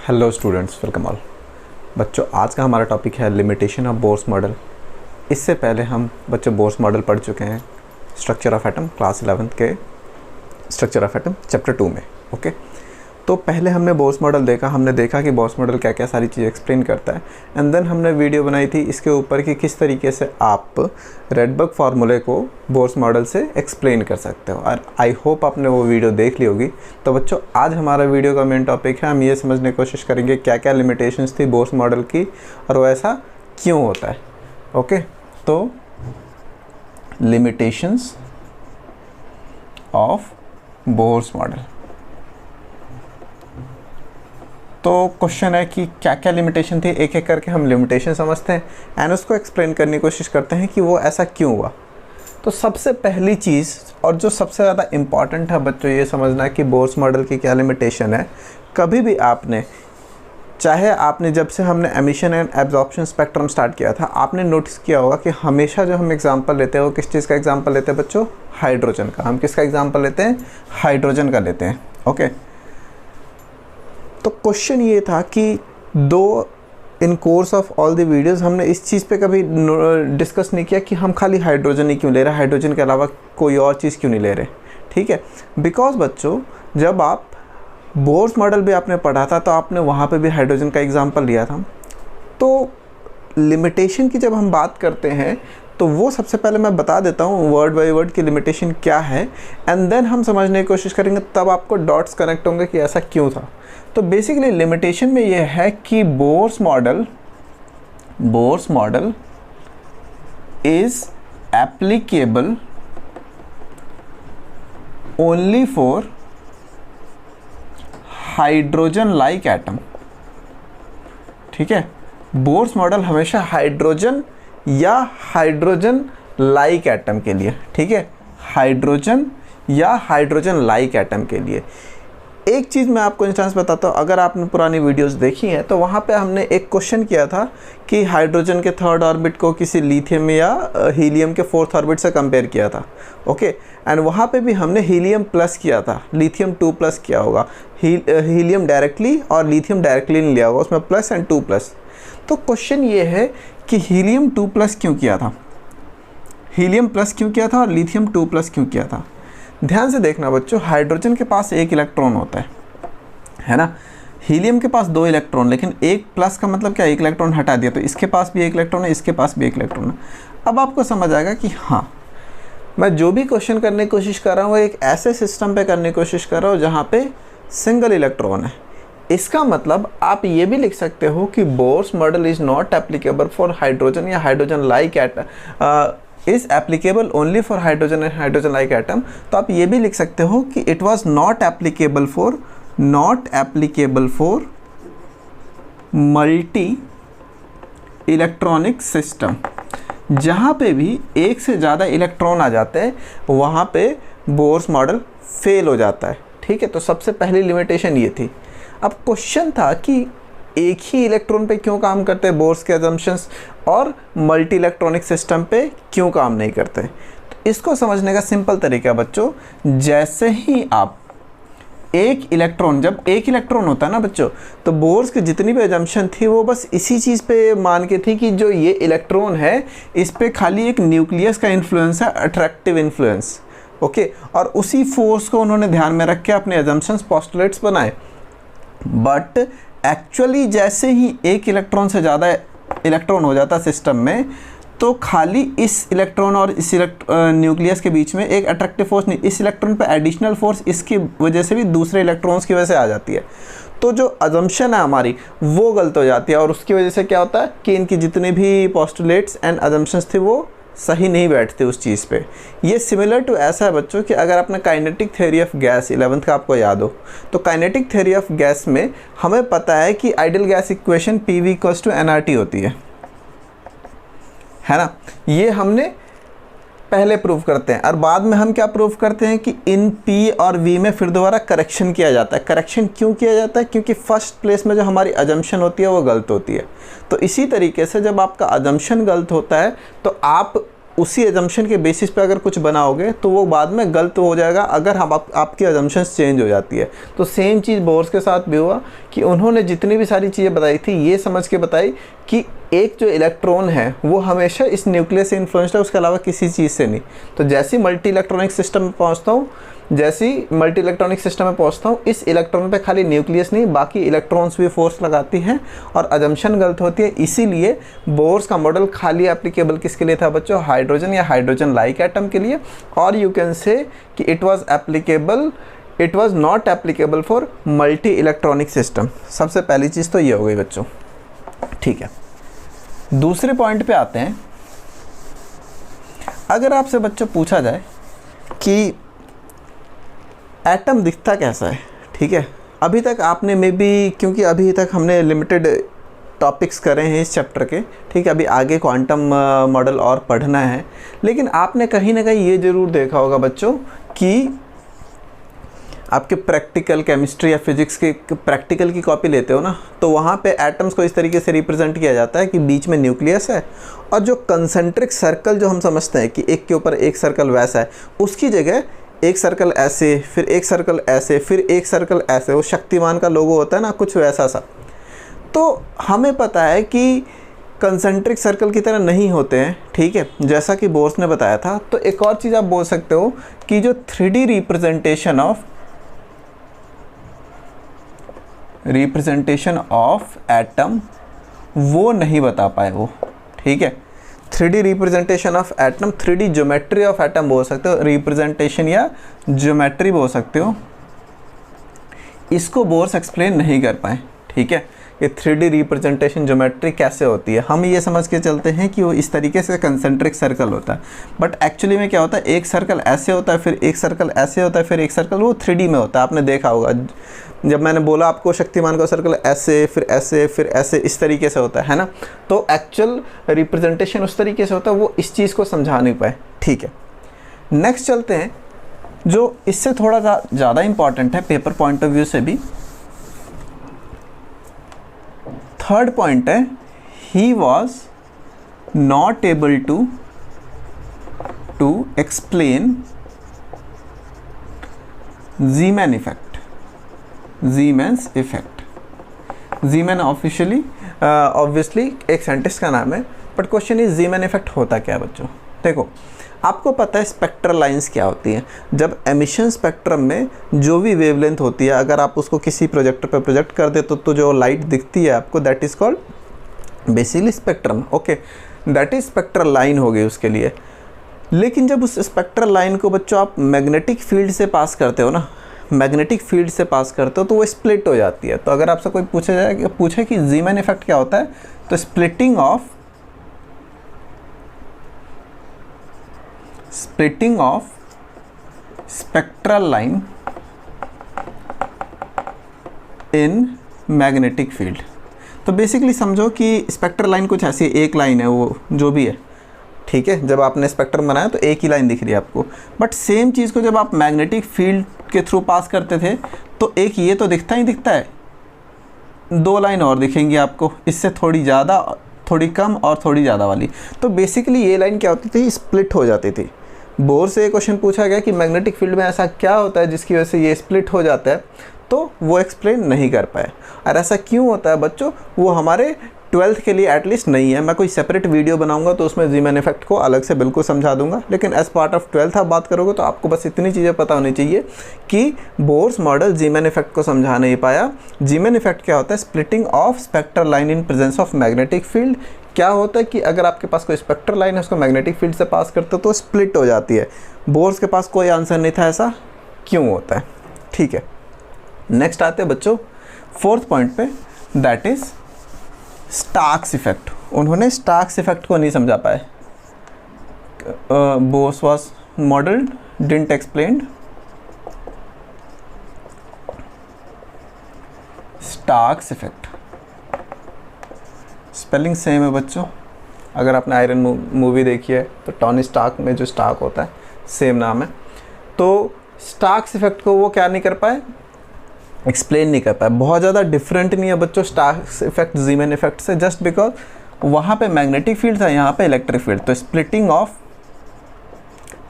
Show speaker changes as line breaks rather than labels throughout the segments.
Hello students, welcome all. बच्चों, आज का हमारा टॉपिक है लिमिटेशन ऑफ बोर्स मॉडल। इससे पहले हम बच्चों बोर्स मॉडल पढ़ चुके हैं structure of atom, class 11th के स्ट्रक्चर ऑफ एटम चैप्टर 2 में। ओके, तो पहले हमने बोर्स मॉडल देखा, हमने देखा कि बोर्स मॉडल क्या क्या सारी चीज़ें एक्सप्लेन करता है। एंड देन हमने वीडियो बनाई थी इसके ऊपर कि किस तरीके से आप रेडबर्ग फार्मूले को बोर्स मॉडल से एक्सप्लेन कर सकते हो, और आई होप आपने वो वीडियो देख ली होगी। तो बच्चों, आज हमारा वीडियो का मेन टॉपिक है, हम ये समझने की कोशिश करेंगे क्या क्या लिमिटेशंस थी बोर्स मॉडल की और वो ऐसा क्यों होता है। ओके, तो लिमिटेशंस ऑफ बोर्स मॉडल। तो क्वेश्चन है कि क्या क्या लिमिटेशन थी, एक एक करके हम लिमिटेशन समझते हैं एंड उसको एक्सप्लेन करने की कोशिश करते हैं कि वो ऐसा क्यों हुआ। तो सबसे पहली चीज़ और जो सबसे ज़्यादा इम्पॉर्टेंट है बच्चों, ये समझना है कि बोर्स मॉडल की क्या लिमिटेशन है। कभी भी आपने, चाहे आपने जब से हमने emission and absorption spectrum start किया था, आपने नोटिस किया होगा कि हमेशा जो हम एग्जांपल लेते हैं वो किस चीज़ का एग्जांपल लेते हैं बच्चों? हाइड्रोजन का। हम किसका एग्जांपल लेते हैं? हाइड्रोजन का लेते हैं। ओके, तो क्वेश्चन ये था कि in course of all the videos हमने इस चीज़ पे कभी डिस्कस नहीं किया कि हम खाली हाइड्रोजन ही क्यों ले रहे हैं, हाइड्रोजन के अलावा कोई और चीज़ क्यों नहीं ले रहे। ठीक है, बिकॉज बच्चों जब आप बोर्स मॉडल भी आपने पढ़ा था तो आपने वहाँ पे भी हाइड्रोजन का एग्जांपल लिया था। तो लिमिटेशन की जब हम बात करते हैं तो वो सबसे पहले मैं बता देता हूँ वर्ड बाय वर्ड की लिमिटेशन क्या है, एंड देन हम समझने की कोशिश करेंगे, तब आपको डॉट्स कनेक्ट होंगे कि ऐसा क्यों था। तो बेसिकली लिमिटेशन में ये है कि Bohr's model is applicable only for hydrogen like atom. ठीक है, बोर्स मॉडल हमेशा हाइड्रोजन या हाइड्रोजन लाइक एटम के लिए, ठीक है, हाइड्रोजन या हाइड्रोजन लाइक एटम के लिए। एक चीज़ मैं आपको इंस्टेंस बताता हूँ, अगर आपने पुरानी वीडियोस देखी हैं तो वहाँ पे हमने एक क्वेश्चन किया था कि हाइड्रोजन के थर्ड ऑर्बिट को किसी लिथियम या हीलियम के फोर्थ ऑर्बिट से कंपेयर किया था। ओके, एंड वहाँ पे भी हमने हीलियम प्लस किया था, लिथियम 2 प्लस किया होगा, हीलियम डायरेक्टली और लिथियम डायरेक्टली नहीं लिया होगा, उसमें प्लस एंड 2 प्लस। तो क्वेश्चन ये है कि हीलियम 2 प्लस क्यों किया था, हीलियम प्लस क्यों किया था और लिथियम 2 प्लस क्यों किया था। ध्यान से देखना बच्चों, हाइड्रोजन के पास एक इलेक्ट्रॉन होता है ना, हीलियम के पास 2 इलेक्ट्रॉन, लेकिन एक प्लस का मतलब क्या, एक इलेक्ट्रॉन हटा दिया तो इसके पास भी एक इलेक्ट्रॉन है, इसके पास भी एक इलेक्ट्रॉन है। अब आपको समझ आएगा कि हाँ, मैं जो भी क्वेश्चन करने की कोशिश कर रहा हूँ वो एक ऐसे सिस्टम पे करने की कोशिश कर रहा हूँ जहाँ पे सिंगल इलेक्ट्रॉन है। इसका मतलब आप ये भी लिख सकते हो कि Bohr's model is not applicable for hydrogen या hydrogen like atom, is applicable only for hydrogen and hydrogen like atom. तो आप ये भी लिख सकते हो कि it was not applicable for multi electronic system. जहाँ पे भी एक से ज़्यादा इलेक्ट्रॉन आ जाते हैं वहाँ पे बोर्स मॉडल फेल हो जाता है। ठीक है, तो सबसे पहली लिमिटेशन ये थी। अब क्वेश्चन था कि एक ही इलेक्ट्रॉन पे क्यों काम करते हैं बोर्स के अजम्पशंस और मल्टी इलेक्ट्रॉनिक सिस्टम पे क्यों काम नहीं करते। तो इसको समझने का सिंपल तरीका बच्चों, जैसे ही आप एक इलेक्ट्रॉन, जब एक इलेक्ट्रॉन होता है ना बच्चों, तो बोर्स की जितनी भी अजम्पशन थी वो बस इसी चीज़ पे मान के थी कि जो ये इलेक्ट्रॉन है इस पे खाली एक न्यूक्लियस का इन्फ्लुएंस है, अट्रैक्टिव इन्फ्लुएंस। ओके, और उसी फोर्स को उन्होंने ध्यान में रख के अपने अजम्पशंस, पोस्टुलेट्स बनाए। बट एक्चुअली जैसे ही एक इलेक्ट्रॉन से ज़्यादा इलेक्ट्रॉन हो जाता सिस्टम में, तो खाली इस इलेक्ट्रॉन और इस न्यूक्लियस के बीच में एक अट्रैक्टिव फोर्स नहीं, इस इलेक्ट्रॉन पे एडिशनल फोर्स इसकी वजह से भी दूसरे इलेक्ट्रॉन्स की वजह से आ जाती है। तो जो अजम्पशन है हमारी वो गलत हो जाती है, और उसकी वजह से क्या होता है कि इनकी जितने भी पोस्टुलेट्स एंड अजम्पशंस थे वो सही नहीं बैठते उस चीज़ पे। ये सिमिलर टू ऐसा है बच्चों कि अगर आपने kinetic theory of gas 11th का आपको याद हो, तो काइनेटिक थ्योरी ऑफ गैस में हमें पता है कि ideal gas equation PV = nRT होती है ना। ये हमने पहले प्रूव करते हैं, और बाद में हम क्या प्रूव करते हैं कि इन P और V में फिर दोबारा करेक्शन किया जाता है। करेक्शन क्यों किया जाता है? क्योंकि फर्स्ट प्लेस में जो हमारी अजम्पशन होती है वो गलत होती है। तो इसी तरीके से जब आपका अजम्पशन गलत होता है तो आप उसी एजम्पशन के बेसिस पे अगर कुछ बनाओगे तो वो बाद में गलत हो जाएगा अगर हम आपकी एजम्पशंस चेंज हो जाती है। तो सेम चीज़ बोर्स के साथ भी हुआ कि उन्होंने जितनी भी सारी चीज़ें बताई थी ये समझ के बताई कि एक जो इलेक्ट्रॉन है वो हमेशा इस न्यूक्लियस से इन्फ्लुएंस्ड है, उसके अलावा किसी चीज़ से नहीं। तो जैसे मल्टी इलेक्ट्रॉनिक सिस्टम में पहुँचता हूँ, इस इलेक्ट्रॉन पे खाली न्यूक्लियस नहीं बाकी इलेक्ट्रॉन्स भी फोर्स लगाती हैं और अजम्पशन गलत होती है। इसीलिए बोर्स का मॉडल खाली एप्लीकेबल किसके लिए था बच्चों? हाइड्रोजन या हाइड्रोजन लाइक एटम के लिए। और यू कैन से कि it was not applicable for multi electronic system. सबसे पहली चीज़ तो ये हो गई बच्चों, ठीक है। दूसरे पॉइंट पे आते हैं। अगर आपसे बच्चों पूछा जाए कि एटम दिखता कैसा है, ठीक है, अभी तक आपने मे बी, क्योंकि अभी तक हमने लिमिटेड टॉपिक्स करे हैं इस चैप्टर के, ठीक है, अभी आगे क्वांटम मॉडल और पढ़ना है, लेकिन आपने कहीं ना कहीं ये ज़रूर देखा होगा बच्चों कि आपके प्रैक्टिकल केमिस्ट्री या फिजिक्स के प्रैक्टिकल की कॉपी लेते हो ना, तो वहाँ पे एटम्स को इस तरीके से रिप्रेजेंट किया जाता है कि बीच में न्यूक्लियस है और जो कंसेंट्रिक सर्कल जो हम समझते हैं कि एक के ऊपर एक सर्कल वैसा है, उसकी जगह एक सर्कल ऐसे, फिर एक सर्कल ऐसे, फिर एक सर्कल ऐसे, वो शक्तिमान का लोगो होता है ना, कुछ वैसा सा। तो हमें पता है कि कंसेंट्रिक सर्कल की तरह नहीं होते हैं, ठीक है, जैसा कि बोर्स ने बताया था। तो एक और चीज़ आप बोल सकते हो कि जो 3D रिप्रेजेंटेशन ऑफ एटम वो नहीं बता पाए वो, ठीक है। 3D representation of atom, 3D geometry of atom बोल सकते हो, रिप्रेजेंटेशन या ज्योमेट्री बोल सकते हो, इसको बोर्स एक्सप्लेन नहीं कर पाए, ठीक है। ये 3D रिप्रेजेंटेशन ज्योमेट्री कैसे होती है, हम ये समझ के चलते हैं कि वो इस तरीके से कंसेंट्रिक सर्कल होता है, बट एक्चुअली में क्या होता है, एक सर्कल ऐसे होता है, फिर एक सर्कल ऐसे होता है, फिर एक सर्कल वो 3D में होता है। आपने देखा होगा जब मैंने बोला आपको शक्तिमान का सर्कल ऐसे, फिर ऐसे, फिर ऐसे, इस तरीके से होता है ना। तो एक्चुअल रिप्रेजेंटेशन उस तरीके से होता है, वो इस चीज़ को समझा नहीं पाए, ठीक है। नेक्स्ट चलते हैं, जो इससे थोड़ा ज़्यादा इंपॉर्टेंट है पेपर पॉइंट ऑफ व्यू से भी। थर्ड पॉइंट है, he was not able to explain Zeeman effect. Zeeman's effect, Zeeman obviously एक साइंटिस्ट का नाम है, but question is Zeeman effect होता क्या है बच्चों? देखो, आपको पता है स्पेक्ट्रल लाइंस क्या होती हैं। जब एमिशन स्पेक्ट्रम में जो भी वेवलेंथ होती है, अगर आप उसको किसी प्रोजेक्टर पर प्रोजेक्ट कर दे तो जो लाइट दिखती है आपको, that is called basically spectrum, okay, that is spectral line हो गई उसके लिए। लेकिन जब उस स्पेक्ट्रल लाइन को बच्चों आप मैग्नेटिक फील्ड से पास करते हो ना, मैग्नेटिक फील्ड से पास करते हो तो वो स्प्लिट हो जाती है। तो अगर आपसे कोई पूछे कि ज़ीमैन इफेक्ट क्या होता है, तो splitting of spectral line in magnetic field. तो बेसिकली समझो कि स्पेक्ट्रल लाइन कुछ ऐसी एक लाइन है, वो जो भी है, ठीक है। जब आपने स्पेक्ट्रम बनाया तो एक ही लाइन दिख रही है आपको, बट सेम चीज़ को जब आप मैग्नेटिक फील्ड के थ्रू पास करते थे तो एक ये तो दिखता ही दिखता है, दो लाइन और दिखेंगी आपको, इससे थोड़ी ज़्यादा, थोड़ी कम और थोड़ी ज़्यादा वाली। तो बेसिकली ये लाइन क्या होती थी, स्प्लिट हो जाती थी। बोर से एक क्वेश्चन पूछा गया कि मैग्नेटिक फील्ड में ऐसा क्या होता है जिसकी वजह से ये स्प्लिट हो जाता है, तो वो एक्सप्लेन नहीं कर पाए। और ऐसा क्यों होता है बच्चों, वो हमारे 12th के लिए एटलीस्ट नहीं है। मैं कोई सेपरेट वीडियो बनाऊंगा तो उसमें ज़ीमैन इफेक्ट को अलग से बिल्कुल समझा दूंगा, लेकिन एज पार्ट ऑफ 12th आप बात करोगे तो आपको बस इतनी चीज़ें पता होनी चाहिए कि बोर्स मॉडल ज़ीमैन इफेक्ट को समझा नहीं पाया। ज़ीमैन इफेक्ट क्या होता है, splitting of spectral line in presence of magnetic field. क्या होता है कि अगर आपके पास कोई स्पेक्ट्रल लाइन है, उसको मैग्नेटिक फील्ड से पास करते हो तो स्प्लिट हो जाती है। बोर्स के पास कोई आंसर नहीं था ऐसा क्यों होता है, ठीक है। नेक्स्ट आते हैं बच्चों 4th पॉइंट पे, दैट इज़ स्टार्क्स इफेक्ट। उन्होंने स्टार्क्स इफेक्ट को नहीं समझा पाए। Bohr's was modelled, didn't explained Stark's effect. Spelling same है बच्चों, अगर आपने आयरन मूवी देखी है तो टॉनी स्टार्क में जो स्टार्क होता है सेम नाम है। तो स्टार्क्स इफेक्ट को वो क्या नहीं कर पाए, एक्सप्लेन नहीं कर पाए। बहुत ज़्यादा डिफरेंट नहीं है बच्चों स्टार्क्स इफेक्ट ज़ीमैन इफेक्ट से, जस्ट बिकॉज वहाँ पे मैग्नेटिक फील्ड था, यहाँ पे इलेक्ट्रिक फील्ड। तो splitting of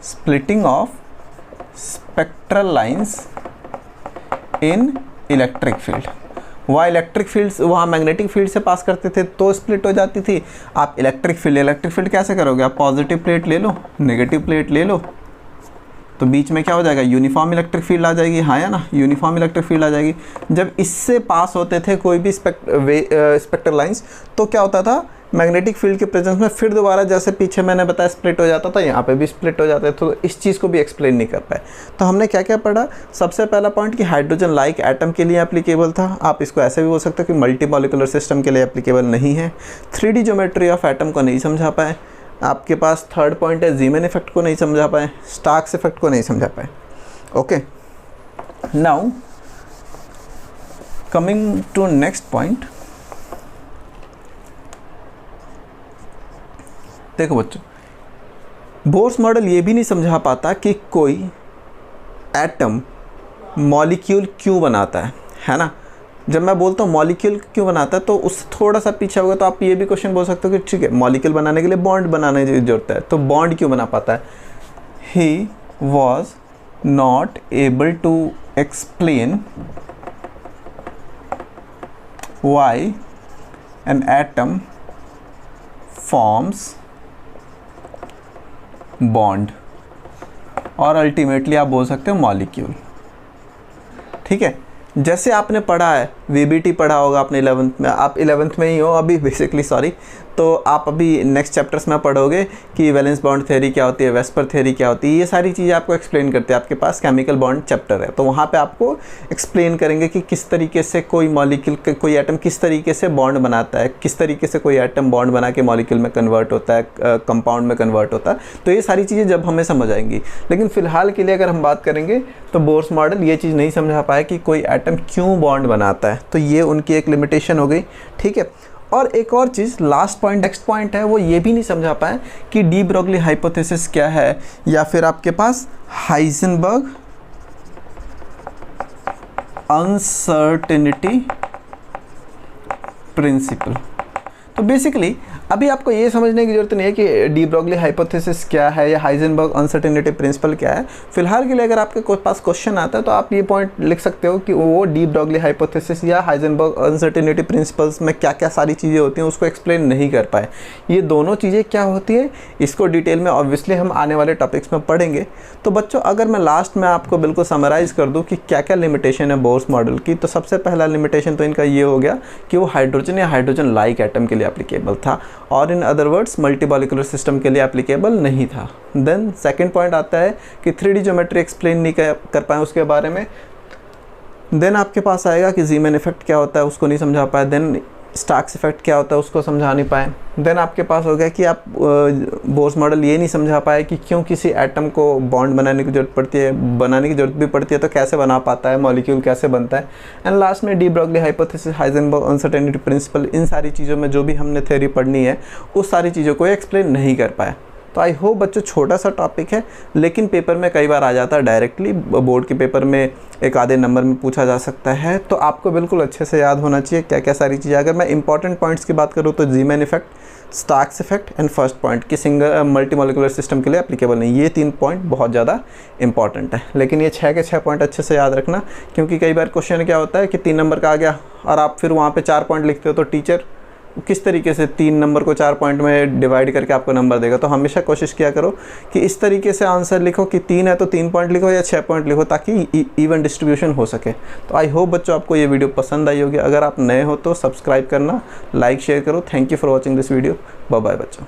splitting of spectral lines in electric field. वहाँ इलेक्ट्रिक फील्ड वहाँ मैग्नेटिक फील्ड से पास करते थे तो स्प्लिट हो जाती थी। आप इलेक्ट्रिक फील्ड कैसे करोगे? आप पॉजिटिव प्लेट ले लो, नेगेटिव प्लेट ले लो, तो बीच में क्या हो जाएगा? यूनिफॉर्म इलेक्ट्रिक फील्ड आ जाएगी। हाँ या ना, यूनिफॉर्म इलेक्ट्रिक फील्ड आ जाएगी। जब इससे पास होते थे कोई भी स्पेक्ट्रल लाइंस तो क्या होता था? मैग्नेटिक फील्ड के प्रेजेंस में फिर दोबारा जैसे पीछे मैंने बताया स्प्लिट हो जाता था, यहाँ पे भी स्प्लिट हो जाता है। तो इस चीज़ को भी एक्सप्लेन नहीं कर पाए। तो हमने क्या क्या पढ़ा? सबसे पहला पॉइंट कि हाइड्रोजन लाइक एटम के लिए एप्लीकेबल था। आप इसको ऐसे भी बोल सकते हो कि मल्टी मॉलिक्यूलर सिस्टम के लिए एप्लीकेबल नहीं है। 3D ज्योमेट्री ऑफ एटम को नहीं समझा पाए। आपके पास थर्ड पॉइंट है जीमैन इफेक्ट को नहीं समझा पाए, स्टार्क्स इफेक्ट को नहीं समझा पाए। Okay, now coming to next point. देखो बच्चों, बोर्स मॉडल ये भी नहीं समझा पाता कि कोई एटम मॉलिक्यूल क्यों बनाता है ना। जब मैं बोलता हूँ मॉलिक्यूल क्यों बनाता है तो उससे थोड़ा सा पीछे होगा तो आप ये भी क्वेश्चन बोल सकते हो कि ठीक है, मॉलिक्यूल बनाने के लिए बॉन्ड बनाने की जरूरत है, तो बॉन्ड क्यों बना पाता है? He was not able to explain why an atom forms bond, और अल्टीमेटली आप बोल सकते हो मॉलिक्यूल। ठीक है, जैसे आपने पढ़ा है VBT पढ़ा होगा आपने 11th में, आप 11th में ही हो अभी बेसिकली, सॉरी, तो आप अभी नेक्स्ट चैप्टर्स में पढ़ोगे कि वैलेंस बॉन्ड थ्योरी क्या होती है, वेस्पर थ्योरी क्या होती है, ये सारी चीज़ें आपको एक्सप्लेन करते हैं। आपके पास केमिकल बॉन्ड चैप्टर है तो वहाँ पे आपको एक्सप्लेन करेंगे कि किस तरीके से कोई मॉलिक्यूल, कोई एटम किस तरीके से बॉन्ड बनाता है, किस तरीके से कोई एटम बॉन्ड बना के मॉलिक्यूल में कन्वर्ट होता है, कंपाउंड में कन्वर्ट होता है। तो ये सारी चीज़ें जब हमें समझ आएंगी। लेकिन फ़िलहाल के लिए अगर हम बात करेंगे तो बोर्स मॉडल ये चीज़ नहीं समझा पाया कि कोई एटम क्यों बॉन्ड बनाता है, तो ये उनकी एक लिमिटेशन हो गई। ठीक है, और एक और चीज़, लास्ट पॉइंट, नेक्स्ट पॉइंट है, वो ये भी नहीं समझा पाए कि डी ब्रोगली हाइपोथेसिस क्या है, या फिर आपके पास हाइजेनबर्ग अनसर्टेनिटी प्रिंसिपल। तो बेसिकली अभी आपको ये समझने की ज़रूरत नहीं है कि डी ब्रोगली हाइपोथेसिस क्या है या हाइजेनबर्ग अनसर्टेनिटी प्रिंसिपल क्या है। फिलहाल के लिए अगर आपके पास क्वेश्चन आता है तो आप ये पॉइंट लिख सकते हो कि वो डी ब्रोगली हाइपोथेसिस या हाइजेनबर्ग अनसर्टेनिटी प्रिंसिपल्स में क्या क्या सारी चीज़ें होती हैं उसको एक्सप्लेन नहीं कर पाए। ये दोनों चीज़ें क्या होती है इसको डिटेल में ऑब्वियसली हम आने वाले टॉपिक्स में पढ़ेंगे। तो बच्चों, अगर मैं लास्ट में आपको बिल्कुल समराइज़ कर दूँ कि क्या क्या लिमिटेशन है बोर्स मॉडल की, तो सबसे पहला लिमिटेशन तो इनका ये हो गया कि वो हाइड्रोजन या हाइड्रोजन लाइक एटम के लिए एप्लीकेबल था, और in other words multi molecular system के लिए एप्लीकेबल नहीं था। देन सेकंड पॉइंट आता है कि 3D ज्योमेट्री एक्सप्लेन नहीं कर पाए उसके बारे में। देन आपके पास आएगा कि जीमैन इफेक्ट क्या होता है, उसको नहीं समझा पाए। देन स्टार्क्स इफेक्ट क्या होता है, उसको समझा नहीं पाए। देन आपके पास हो गया कि आप बोर्स मॉडल ये नहीं समझा पाए कि क्यों किसी एटम को बॉन्ड बनाने की ज़रूरत पड़ती है, बनाने की ज़रूरत भी पड़ती है तो कैसे बना पाता है, मॉलिक्यूल कैसे बनता है। एंड लास्ट में de Broglie hypothesis, Heisenberg uncertainty principle, इन सारी चीज़ों में जो भी हमने थ्योरी पढ़नी है उस सारी चीज़ों को एक्सप्लेन नहीं कर पाया। तो आई होप बच्चों, छोटा सा टॉपिक है लेकिन पेपर में कई बार आ जाता है डायरेक्टली, बोर्ड के पेपर में एक आधे नंबर में पूछा जा सकता है, तो आपको बिल्कुल अच्छे से याद होना चाहिए क्या क्या सारी चीज़ें। अगर मैं इंपॉर्टेंट पॉइंट्स की बात करूँ तो Zeeman effect, Starks effect and first point कि सिंगल मल्टी मॉलिक्यूलर सिस्टम के लिए एप्लीकेबल नहीं, ये 3 पॉइंट बहुत ज़्यादा इंपॉर्टेंट है। लेकिन ये 6 के 6 पॉइंट अच्छे से याद रखना, क्योंकि कई बार क्वेश्चन क्या होता है कि 3 नंबर का आ गया और आप फिर वहाँ पर 4 पॉइंट लिखते हो तो टीचर किस तरीके से 3 नंबर को 4 पॉइंट में डिवाइड करके आपको नंबर देगा। तो हमेशा कोशिश किया करो कि इस तरीके से आंसर लिखो कि 3 है तो 3 पॉइंट लिखो या 6 पॉइंट लिखो, ताकि इवन डिस्ट्रीब्यूशन हो सके। तो आई होप बच्चों आपको ये वीडियो पसंद आई होगी। अगर आप नए हो तो सब्सक्राइब करना, लाइक शेयर करो। Thank you for watching this video. Bye bye बच्चों।